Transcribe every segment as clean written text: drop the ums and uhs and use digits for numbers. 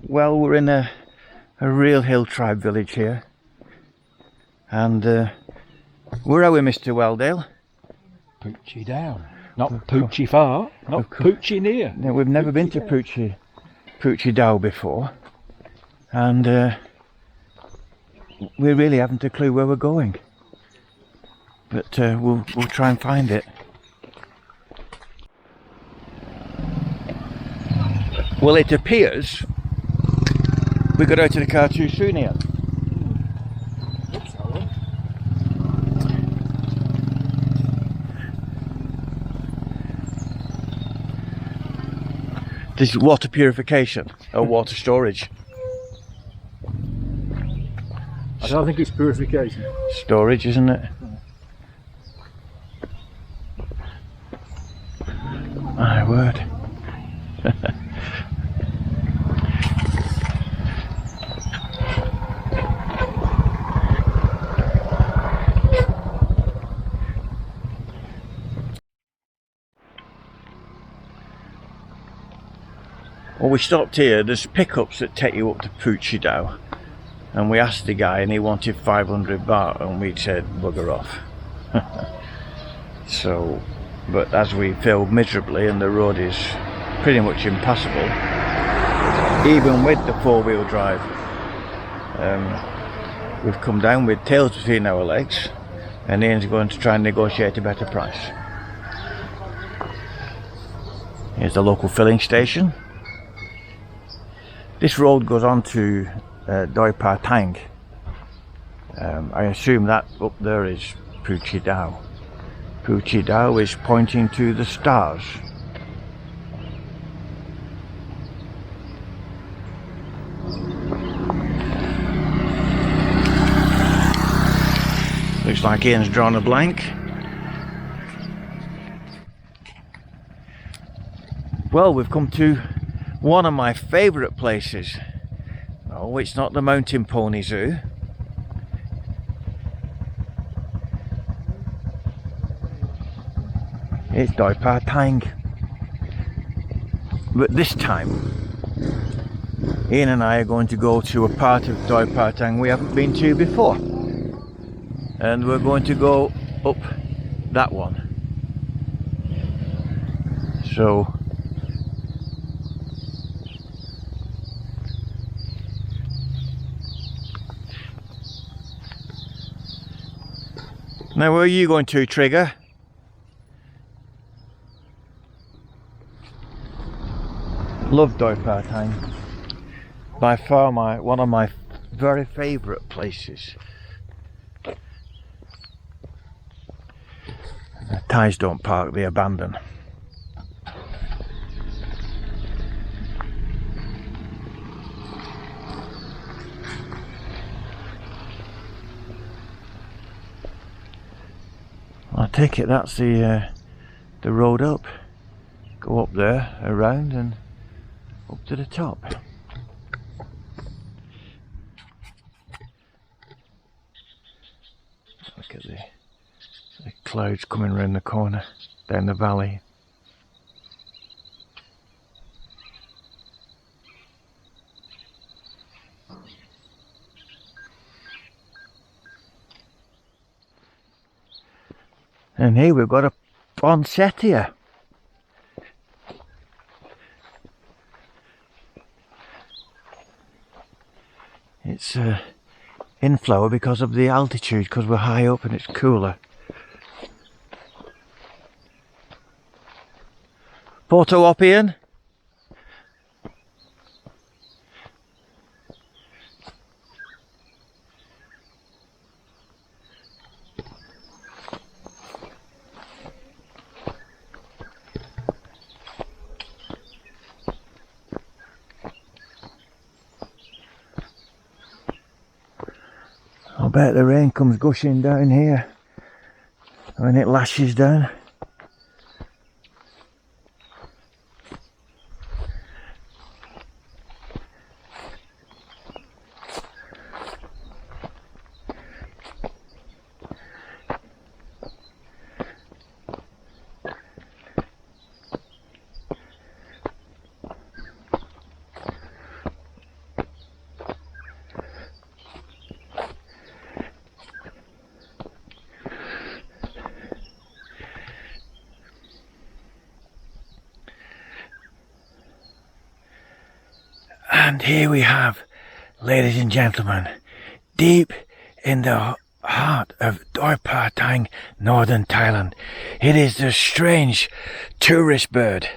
Well, we're in a real hill tribe village here, and where are we, Mr. Welldale? Poochie down, not Poochie far, not Poochie near. No, we've never been to Poochie Dow before, and we really haven't a clue where we're going, but we'll try and find it. Well, it appears we got out of the car too soon here. This is water purification or water storage. I don't think it's purification. Storage, isn't it? My word. Well, we stopped here. There's pickups that take you up to Poochie Dow, and we asked the guy and he wanted 500 baht, and we said bugger off. So, but as we failed miserably and the road is pretty much impassable, even with the four-wheel drive, we've come down with tails between our legs, and Ian's going to try and negotiate a better price. Here's the local filling station. This road goes on to Doi Pa Tang. I assume that up there is Poochie Dow. Poochie Dow is pointing to the stars. Looks like Ian's drawn a blank. Well, we've come to one of my favourite places. Oh, it's not the Mountain Pony Zoo. It's Doi Pa Tang. But this time, Ian and I are going to go to a part of Doi Pa Tang we haven't been to before. And we're going to go up that one. So, now where are you going to, Trigger? Love Doi Pa Tang. By far one of my very favourite places. The Thais don't park, they abandon. I take it that's the road up. Go up there, around and up to the top. Look at the clouds coming round the corner, down the valley. And here we've got a poinsettia. It's in flower because of the altitude, because we're high up and it's cooler. Photo op, Ian? I bet the rain comes gushing down here when it lashes down. And here we have, ladies and gentlemen, deep in the heart of Doi Patang, northern Thailand. It is the strange tourist bird.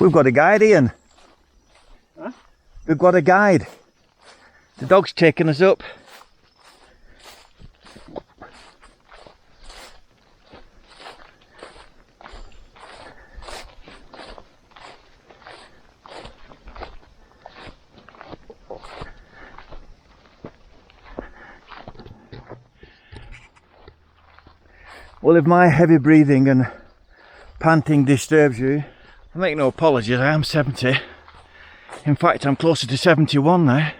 We've got a guide, Ian. Huh? We've got a guide. The dog's taking us up. Well, if my heavy breathing and panting disturbs you, I make no apologies, I am 70. In fact, I'm closer to 71 now.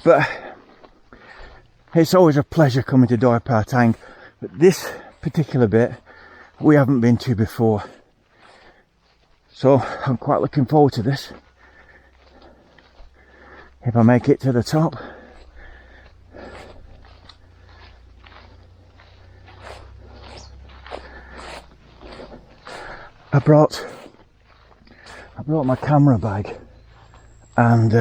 But it's always a pleasure coming to Doi Patang. But this particular bit, we haven't been to before. So I'm quite looking forward to this. If I make it to the top. I brought my camera bag and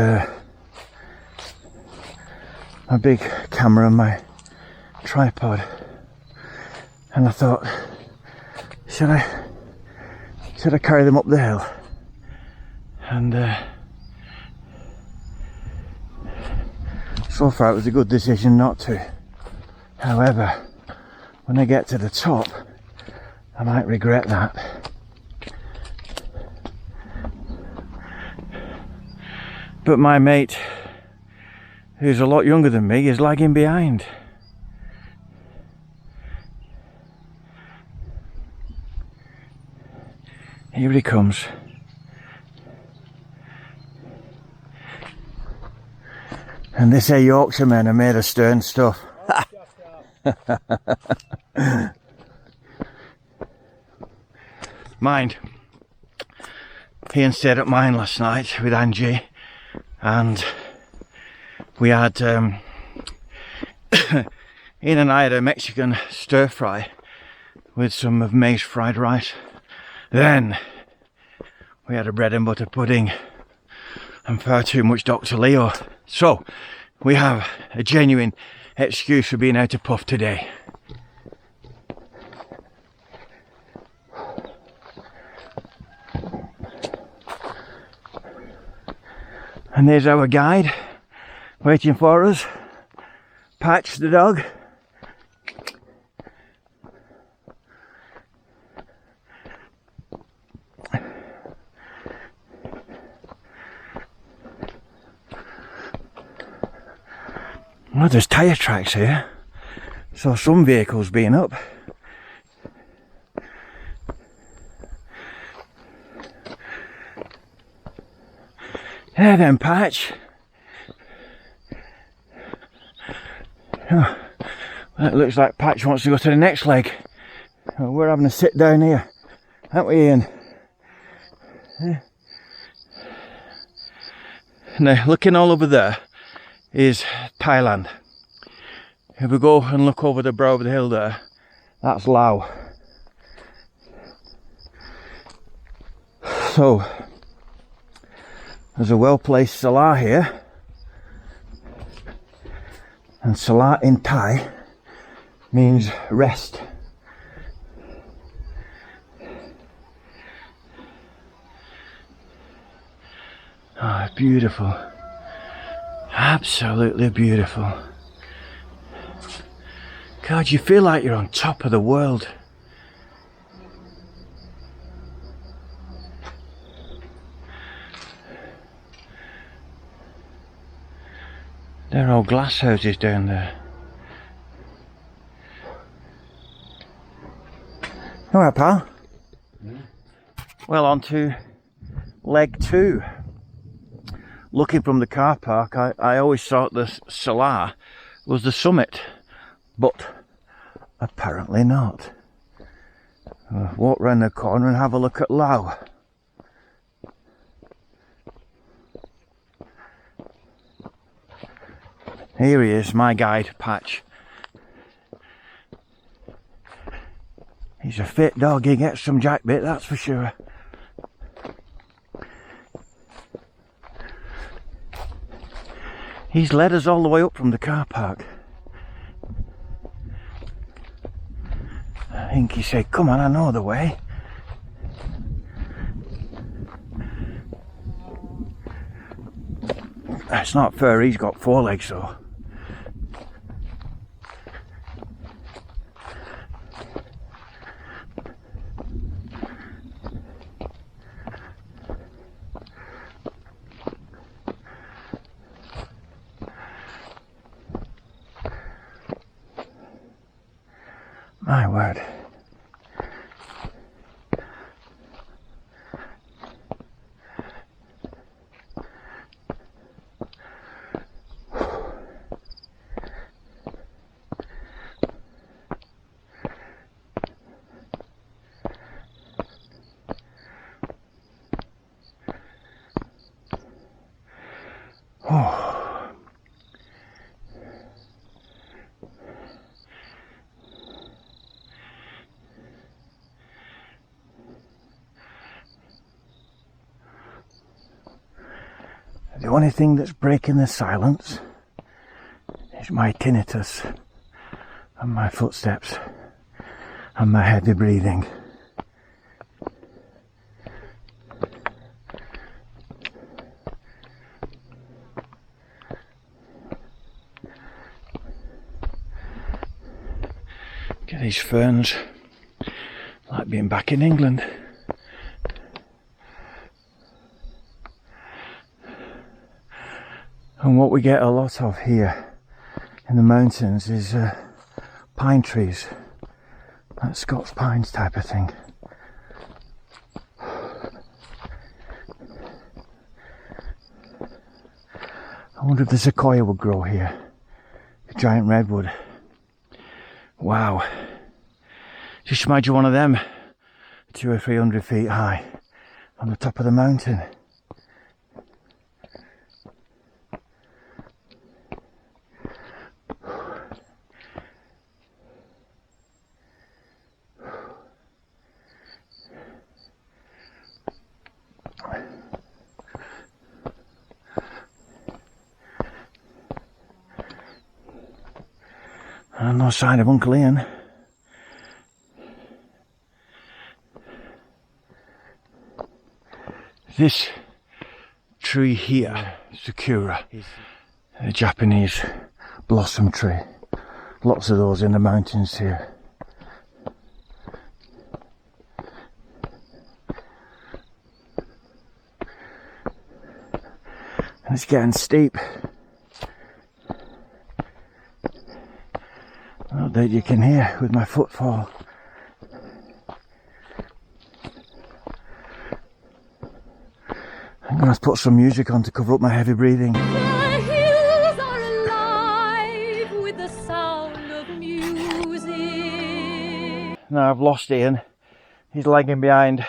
my big camera and my tripod, and I thought, should I carry them up the hill? And so far it was a good decision not to. However, when I get to the top, I might regret that. But my mate, who's a lot younger than me, is lagging behind. Here he comes. And they say Yorkshiremen are made of stern stuff. Mind, Ian stayed at mine last night with Angie, and we had Ian and I had a Mexican stir fry with some of May's fried rice. Then we had a bread and butter pudding and far too much Dr. Leo. So we have a genuine excuse for being out of puff today. And there's our guide waiting for us. Patch the dog. Well, there's tyre tracks here, so some vehicles being up. Yeah then, Patch. Oh, well, it looks like Patch wants to go to the next leg. Well, we're having a sit down here, aren't we, Ian? Yeah. Now, looking all over there is Thailand. If we go and look over the brow of the hill there, that's Laos. So there's a well-placed Salah here, and Salah in Thai means rest. Oh, it's beautiful. Absolutely beautiful. God, you feel like you're on top of the world. There are all glass houses down there. Alright, pal. Well, on to leg 2. Looking from the car park, I always thought the Salar was the summit, but apparently not. Walk round the corner and have a look at Lao. Here he is, my guide, Patch. He's a fit dog, he gets some jackbit, that's for sure. He's led us all the way up from the car park. I think he said, come on, I know the way. It's not fair, he's got 4 legs though. My word. Oh. The only thing that's breaking the silence is my tinnitus and my footsteps and my heavy breathing. Look at these ferns, like being back in England. And what we get a lot of here in the mountains is pine trees, like Scots pines type of thing. I wonder if the sequoia would grow here, the giant redwood. Wow, just imagine one of them 200 or 300 feet high on the top of the mountain. And no sign of Uncle Ian. This tree here, Sakura, a Japanese blossom tree. Lots of those in the mountains here. And it's getting steep. Not that you can hear with my footfall. I'm going to put some music on to cover up my heavy breathing. The hills are alive with the sound of music. Now I've lost Ian. He's lagging behind.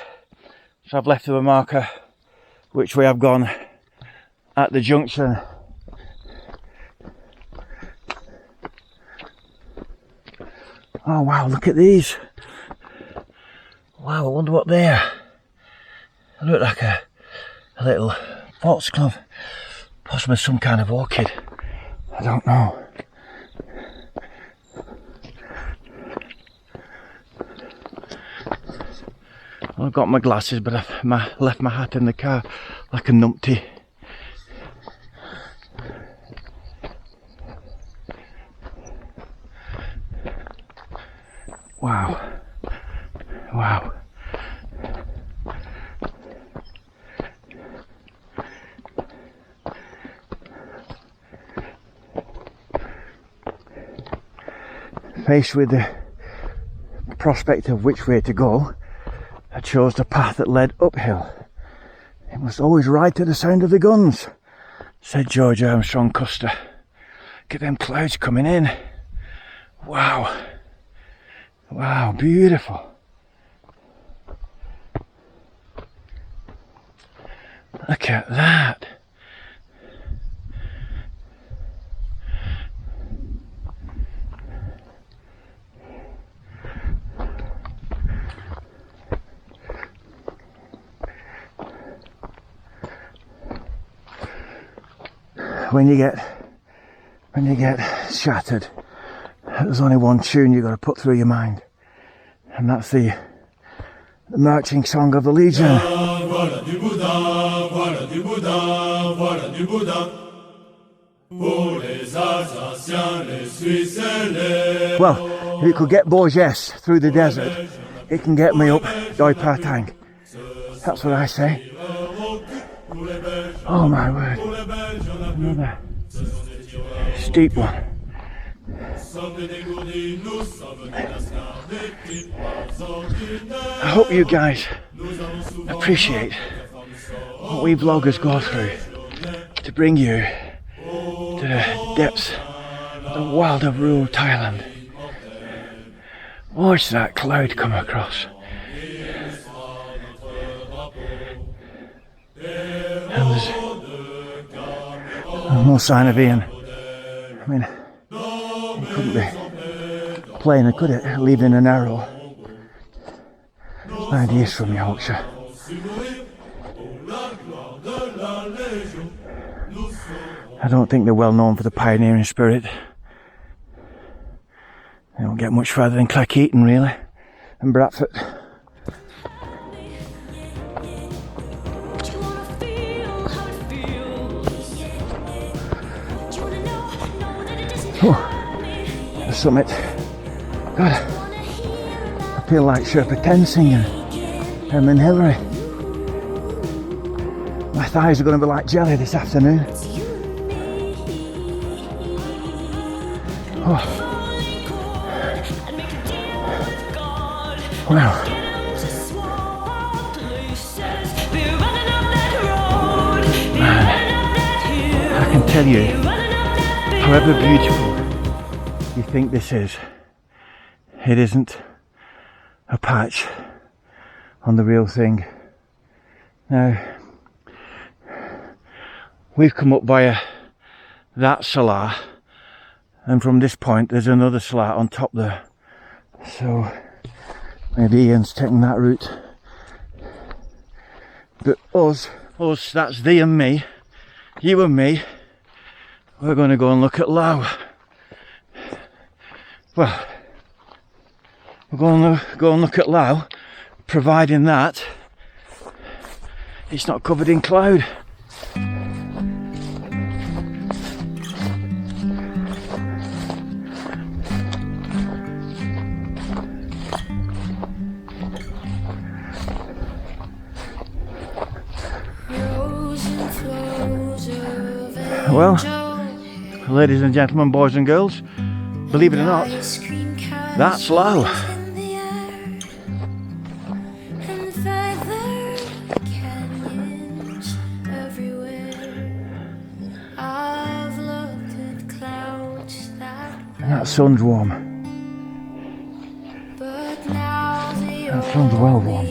So I've left him a marker which way I've gone at the junction. Oh wow, look at these. Wow, I wonder what they are. They look like a little foxglove. Possibly some kind of orchid. I don't know. I've got my glasses, but I've left my hat in the car like a numpty. Wow. Wow. Faced with the prospect of which way to go, I chose the path that led uphill. It must always ride to the sound of the guns, said George Armstrong Custer. Look at them clouds coming in. Wow. Wow, beautiful. Look at that. When you get shattered, there's only one tune you've got to put through your mind, and that's the marching song of the Legion. Well, if it could get Borges through the desert, it can get me up Doi Patang. That's what I say. Oh my word. Another steep one. I hope you guys appreciate what we vloggers go through to bring you to the depths of the wild of rural Thailand. Watch that cloud come across. And there's no sign of Ian. I mean, it couldn't be plainer, could it? Leaving an arrow. And he is from Yorkshire. I don't think they're well known for the pioneering spirit. They don't get much further than Cleckheaton, really, and Bradford. Oh, the summit. God, I feel like Sherpa Tenzing and Herman Hillary. My thighs are going to be like jelly this afternoon. Oh. Wow. Man, I can tell you, however beautiful you think this is, it isn't a patch on the real thing. Now, we've come up via that salar, and from this point there's another salar on top there. So maybe Ian's taking that route. But us, that's thee and me, you and me, we're going to go and look at Lao. Well, we're going to go and look at Lao, providing that it's not covered in cloud. Well, ladies and gentlemen, boys and girls, believe it or not, that's Lao. And that sun's warm. That sun's well warm.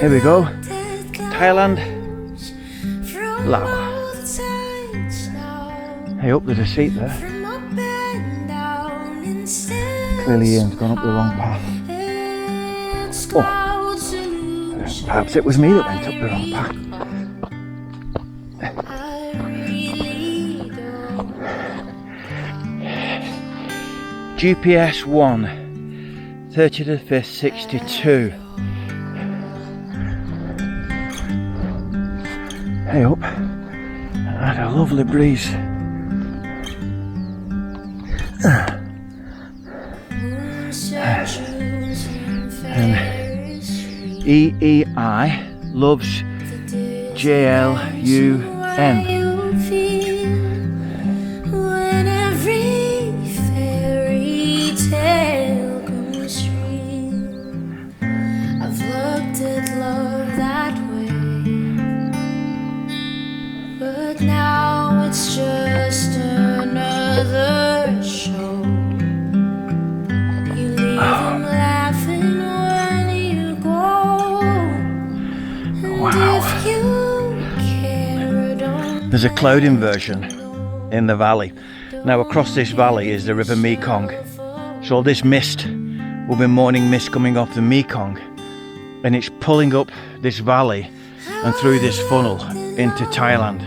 Here we go, Thailand, Lao. I hope there's a seat there. Clearly Ian's gone up the wrong path. Oh, perhaps it was me that went up the wrong path. GPS 1, 30 to the 5th, 62. Hey up. Had a lovely breeze. And EEI loves JLUN. When every fairy tale comes true, I've looked at love that way, but now it's just another show. You leave them laughing when you go, and if you care, don't. There's a cloud inversion in the valley. Now across this valley is the river Mekong. So all this mist will be morning mist coming off the Mekong, and it's pulling up this valley and through this funnel into Thailand.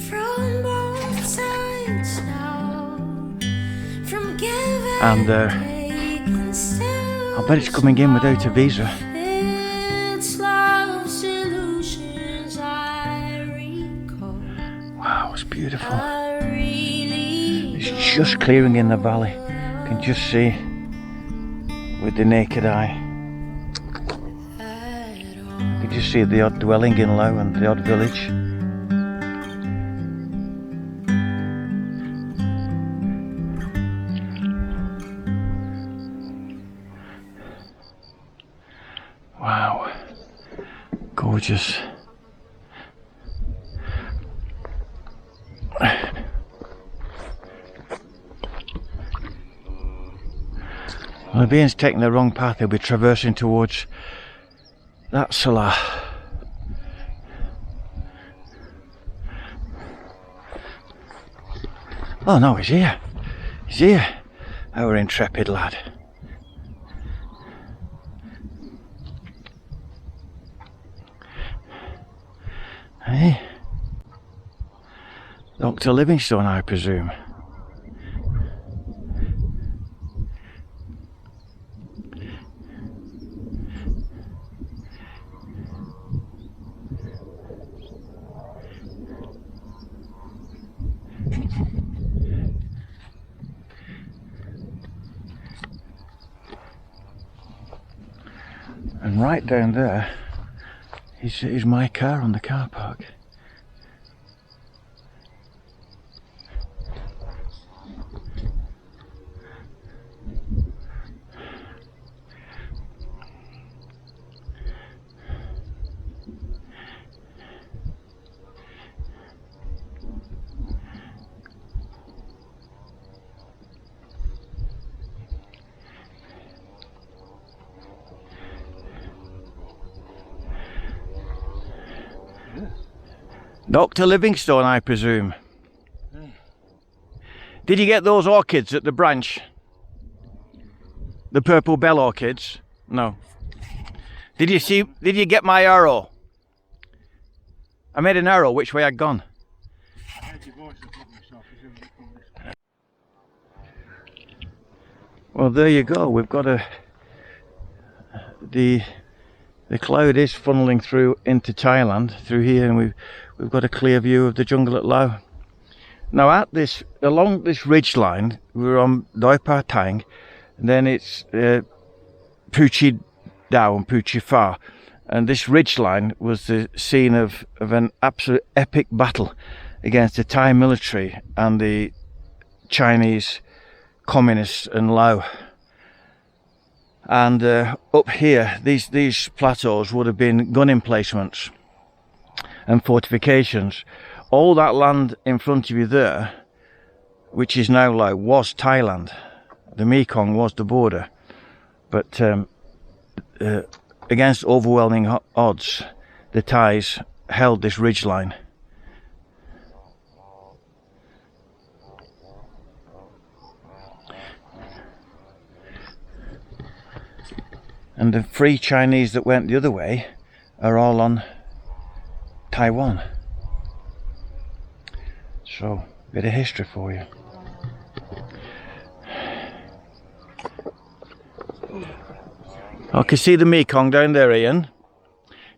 From both sides now, from give And I bet it's coming in without a visa. it's love's illusions I recall. Wow, it's beautiful. I really It's just clearing in the valley. You can just see with the naked eye. You can just see the odd dwelling in low and the odd village. Wow, gorgeous. Well, the being's taking the wrong path. He'll be traversing towards that Salah. Oh no, he's here. He's here. Our intrepid lad. Hey. Dr. Livingstone, I presume. And right down there is my car on the car park. Dr. Livingstone, I presume. Did you get those orchids at the branch? The purple bell orchids? No. Did you get my arrow? I made an arrow which way I'd gone. Well, there you go. We've got the cloud is funneling through into Thailand through here, and we've got a clear view of the jungle at Lao. Now along this ridge line, we're on Doi Pa Tang, and then it's Puchi Dao and Puchi Fa, and this ridge line was the scene of an absolute epic battle against the Thai military and the Chinese communists and Lao. And up here, these plateaus would have been gun emplacements and fortifications. All that land in front of you there, which is now Lao, was Thailand. The Mekong was the border, but against overwhelming odds, the Thais held this ridgeline. And the free Chinese that went the other way are all on Taiwan. So, a bit of history for you. I can see the Mekong down there, Ian.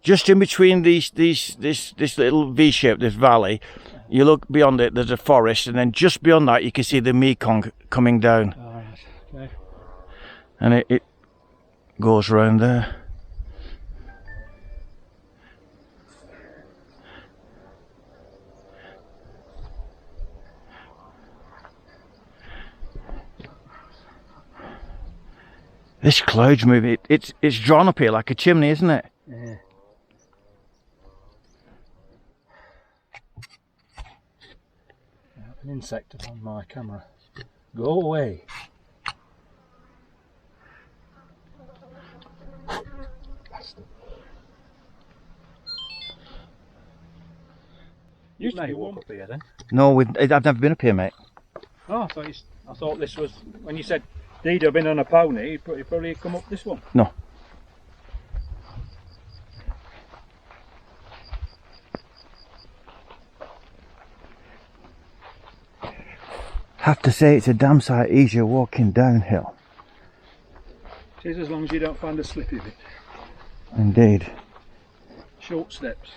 just in between this little V shape, this valley. You look beyond it, there's a forest, and then just beyond that, you can see the Mekong coming down. All right. Okay. And it goes around there. This cloud's moving. It's drawn up here like a chimney, isn't it? Yeah. An insect on my camera. Go away. Bastard. Used to be warm up here then. No, I've never been up here, mate. Oh, I thought this was, when you said Dee'd have been on a pony, he'd probably come up this one. No. Have to say it's a damn sight easier walking downhill. It is, as long as you don't find a slippy bit. Indeed. Short steps.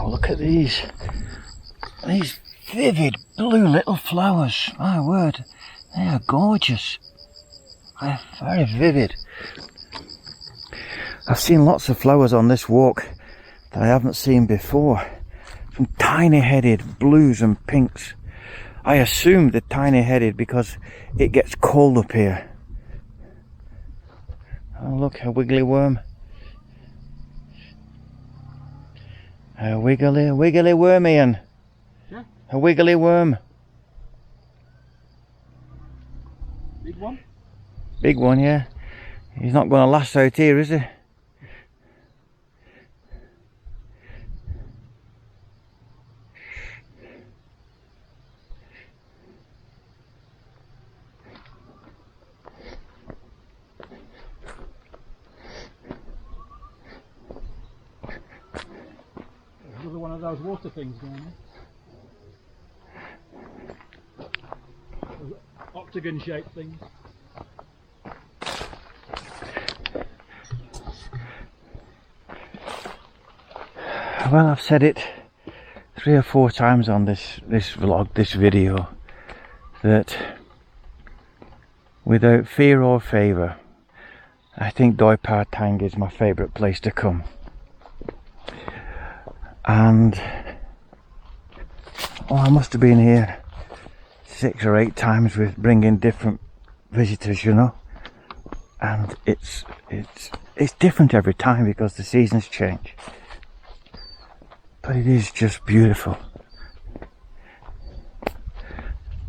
Look at these vivid blue little flowers. My word, they are gorgeous. They're very vivid. I've seen lots of flowers on this walk that I haven't seen before. Some tiny headed blues and pinks. I assume they're tiny headed because it gets cold up here. Oh look, a wiggly worm. A wiggly worm, Ian. Yeah. A wiggly worm. Big one? Big one, yeah. He's not going to last out here, is he? Another one of those water things down there. Those octagon shaped things. Well, I've said it 3 or 4 times on this vlog, this video, that without fear or favour, I think Doi Pa Tang is my favourite place to come. And I must have been here 6 or 8 times with bringing different visitors, you know, and it's different every time because the seasons change, but it is just beautiful.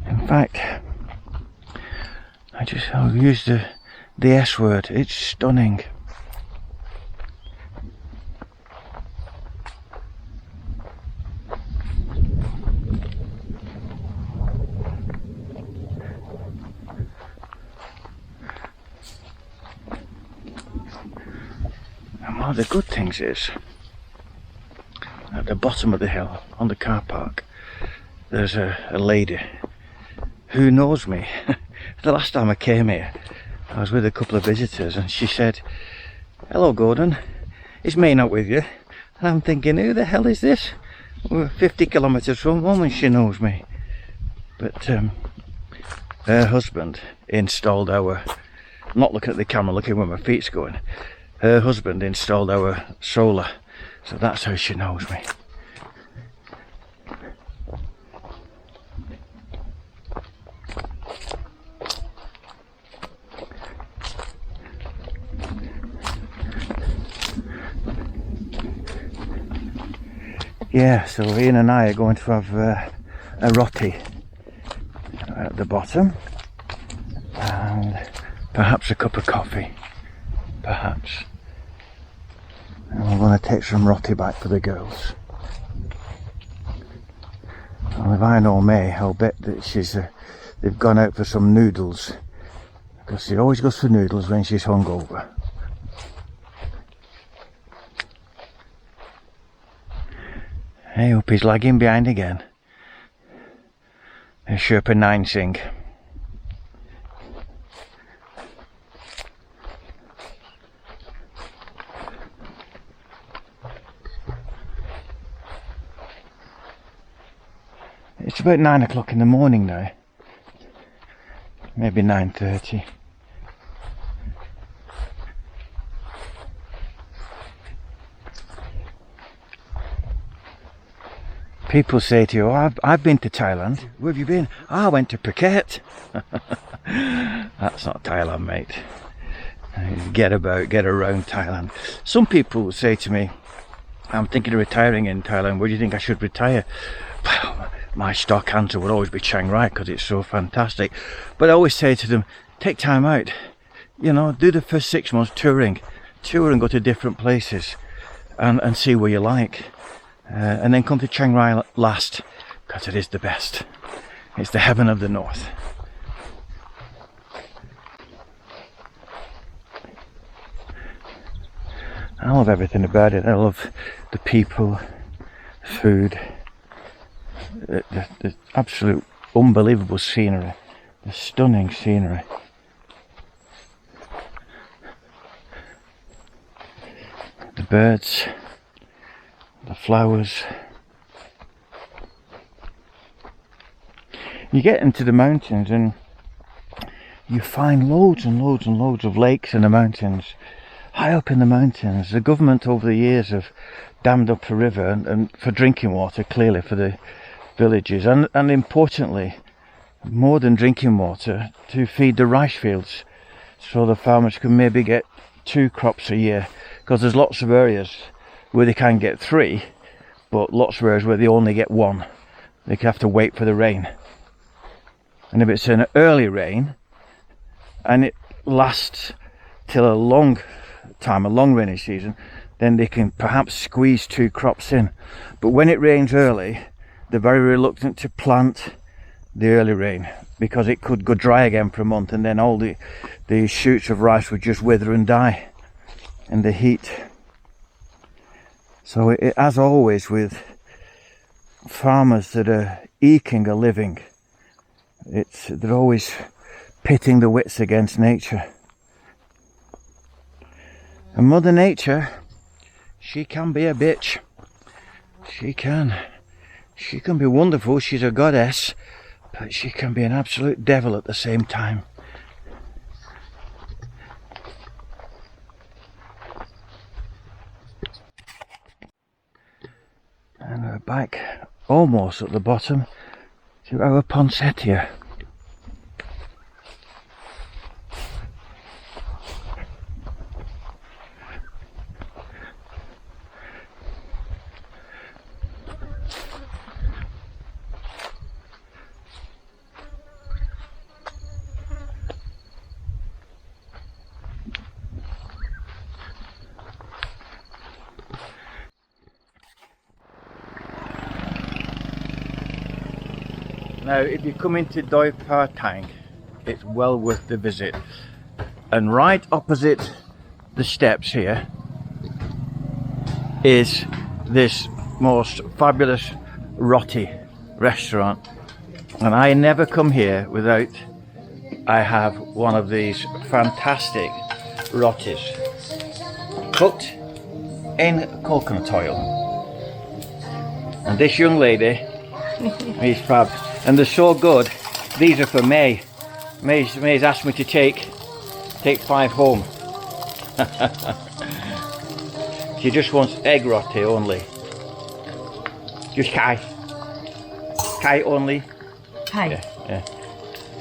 In fact, I'll use the S word. It's stunning. one of the good things is, at the bottom of the hill, on the car park, there's a lady who knows me. The last time I came here, I was with a couple of visitors, and she said, "Hello Gordon, it's me not with you." And I'm thinking, who the hell is this? We're 50 kilometres from home and she knows me. But her husband installed our, I'm not looking at the camera, looking where my feet's going. Her husband installed our solar, so that's how she knows me. Yeah, so Ian and I are going to have a roti at the bottom and perhaps a cup of coffee, perhaps. And we're going to take some roti back for the girls. And if I know May, I'll bet that they've gone out for some noodles, because she always goes for noodles when she's hungover. Hey, hope he's lagging behind again. A Sherpa 9 sing. It's about 9 o'clock in the morning now. Maybe 9:30. People say to you, "Oh, I've been to Thailand." "Where have you been?" "Oh, I went to Phuket." That's not Thailand, mate. Get about, get around Thailand. Some people say to me, "I'm thinking of retiring in Thailand. Where do you think I should retire?" Well, my stock answer would always be Chiang Rai, because it's so fantastic. But I always say to them, take time out. You know, do the first 6 months touring. Tour and go to different places and see where you like. And then come to Chiang Rai last, because it is the best. It's the heaven of the north. I love everything about it. I love the people, food, the absolute unbelievable scenery, the stunning scenery. The birds, the flowers. You get into the mountains and you find loads and loads and loads of lakes in the mountains. High up in the mountains, the government over the years have dammed up a river and for drinking water, clearly for the villages, and importantly, more than drinking water, to feed the rice fields, so the farmers can maybe get 2 crops a year, because there's lots of areas where they can get 3, but lots of areas where they only get 1. They have to wait for the rain, and if it's an early rain and it lasts till a long time, a long rainy season, then they can perhaps squeeze 2 crops in. But when it rains early, they're very reluctant to plant the early rain, because it could go dry again for a month, and then all the shoots of rice would just wither and die in the heat. So as always with farmers that are eking a living, they're always pitting the wits against nature. And Mother Nature, she can be a bitch. She can be wonderful. She's a goddess, but she can be an absolute devil at the same time. And we're back almost at the bottom to our poinsettia. Now, if you come into Doi Pa Tang, it's well worth the visit. And right opposite the steps here is this most fabulous roti restaurant, and I never come here without I have one of these fantastic rotis cooked in coconut oil. And this young lady is fab, and they're so good. These are for May. May's asked me to take 5 home. She just wants egg roti only. Just Kai only. Hi. Yeah.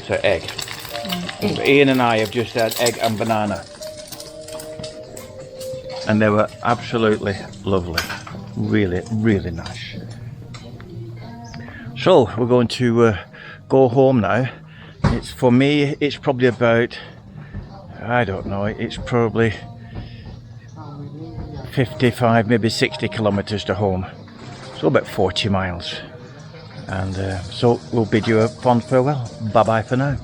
So egg. Ian and I have just had egg and banana, and they were absolutely lovely. Really, really nice. So we're going to go home now. It's, for me, it's probably about, I don't know, it's probably 55, maybe 60 kilometers to home. So about 40 miles. And so we'll bid you a fond farewell. Bye bye for now.